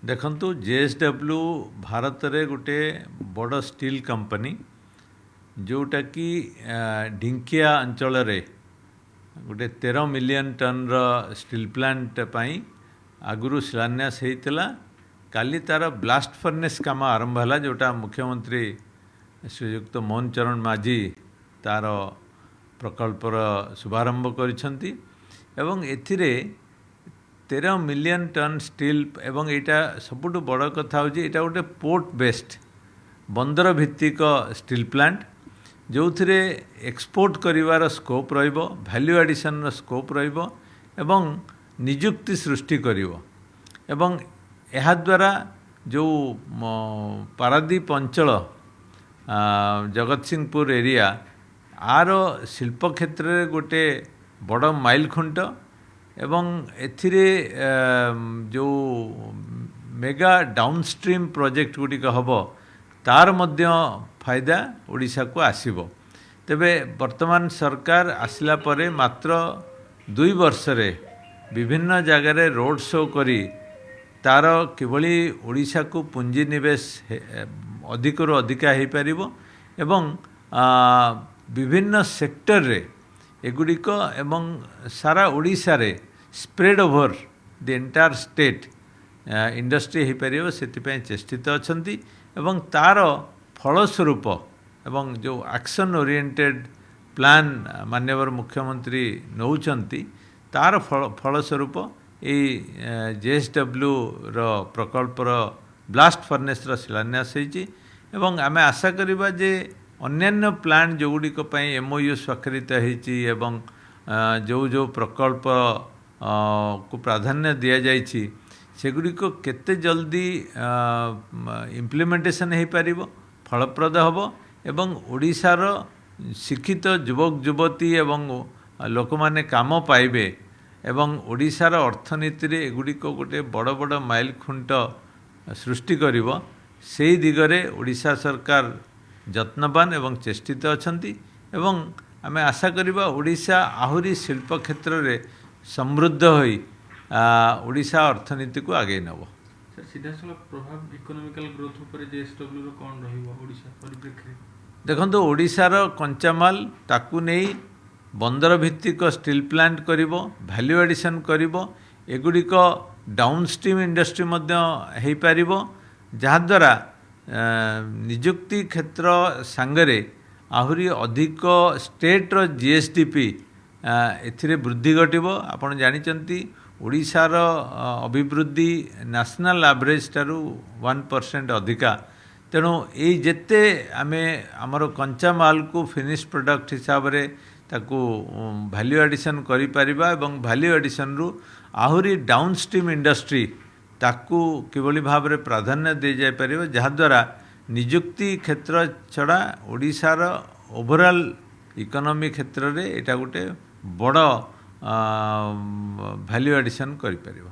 देखंतु जेएसडब्ल्यू भारत रे गोटे बड़ स्टील कंपनी जोटा कि ढिंकिया अंचल रे गोटे 13 मिलियन टन रो स्टील प्लांट पाई आगुरु शिलान्यास होता काली तार ब्लास्ट फर्नेस काम आरंभ है जोटा मुख्यमंत्री श्रीयुक्त मोहन चरण माझी तार प्रकल्पर शुभारंभ करिसेंती एवं एथिरे 13 मिलियन टन स्टील एवं एटा सबुठ बड़ कथा हूँ यहाँ गोटे पोर्ट बेस्ड बंदर भित्तिक स्टील प्लांट जो थे एक्सपोर्ट करिवार स्कोप रहिबो वैल्यू एडिशन रो स्कोप रहिबो एवं निजुक्ति सृष्टि करिवो एवं एहा द्वारा जो पारादीप अंचल जगत सिंहपुर एरिया आर शिल्प क्षेत्र में गोटे बड़ माइल खुंट एवं एथिरे जो मेगा डाउनस्ट्रीम प्रोजेक्ट गुड़िक हम तार मध्य फायदा ओडिशा को आसीबो। तेबे वर्तमान सरकार आसिला परे मात्र 2 वर्ष रे विभिन्न जगार रोड शो करी तार किभली ओडिशा को पुंजी निवेश अधिकरू अधिका हो पारिबो एवं विभिन्न सेक्टर रे एगुड़िक एवं सारा ओडिशा रे spread over the entire state industry हो पारिबो सेतिपय चेष्टित अछंती एवं तार फलस्वरूप एवं जो एक्शन ओरिएंटेड प्लान माननीय मुख्यमंत्री नौचंती तार फलस्वरूप ये जेएसडब्ल्यू रो प्रकल्पर ब्लास्ट फर्नेस रो शिलान्यास होईची एवं आमे आशा करिबा जे अन्यान्य प्लांट जो गुड़िक एमओयू स्वाक्षरित होईची एवं जो जो प्रकल्प को प्राधान्य दिया जाइछि सेगुड़िक केते जल्दी इम्प्लीमेंटेशन हो पारिबो फलप्रद हबो एवं ओडिशार शिक्षित युवक युवती एवं लोक माने काम पाइबे एवं ओडिशार अर्थनीति रे एगुड़िक गोटे बड़ बड़ माइल खुंट सृष्टि करिवो सेही दिगरे ओडिशा सरकार यत्नवान एवं चेष्टित अछंती एवं आमे आशा करिबा ओडिशा आहुरी शिल्प क्षेत्र रे समृद्ध होई ओडिशा अर्थनीति को आगे नब। सर सीधासलख प्रभाव इकोनॉमिकल ग्रोथ ऊपर जेएसडब्ल्यू रो कोन रहिबो ओडिशा परिप्रेक्षी देखंतु ओडिशार कंचामाल ताकू नहीं बंदर भित्तिक स्टील प्लांट करिवो वैल्यू एडिशन करिवो एगुड़िक डाउनस्ट्रीम इंडस्ट्री मध्य हो पारिबो जहा द्वारा निजुक्ति क्षेत्र सांगरे आहुरी अधिक स्टेट रो जीएसडीपी एथिरे वृद्धि घटिबो। आपण जानिचंती ओडिशार अभिवृद्धि नेशनल एवरेज टारू 1% अधिका तेणु ये जेते आमे आमर कंचा माल को फिनिश प्रोडक्ट हिसाब रे ताकू वैल्यू एडिशन करि परिबा एवं वैल्यू एडिशन रु आहुरी डाउनस्ट्रीम इंडस्ट्री ताकू किभली भाव रे प्राधान्य दे जाय परिबो जहा द्वारा निजुक्ति क्षेत्र छड़ा ओडिशार ओवरऑल इकोनॉमी क्षेत्र रे एटा गोटे बड़ वैल्यू एडिशन करि परिबो।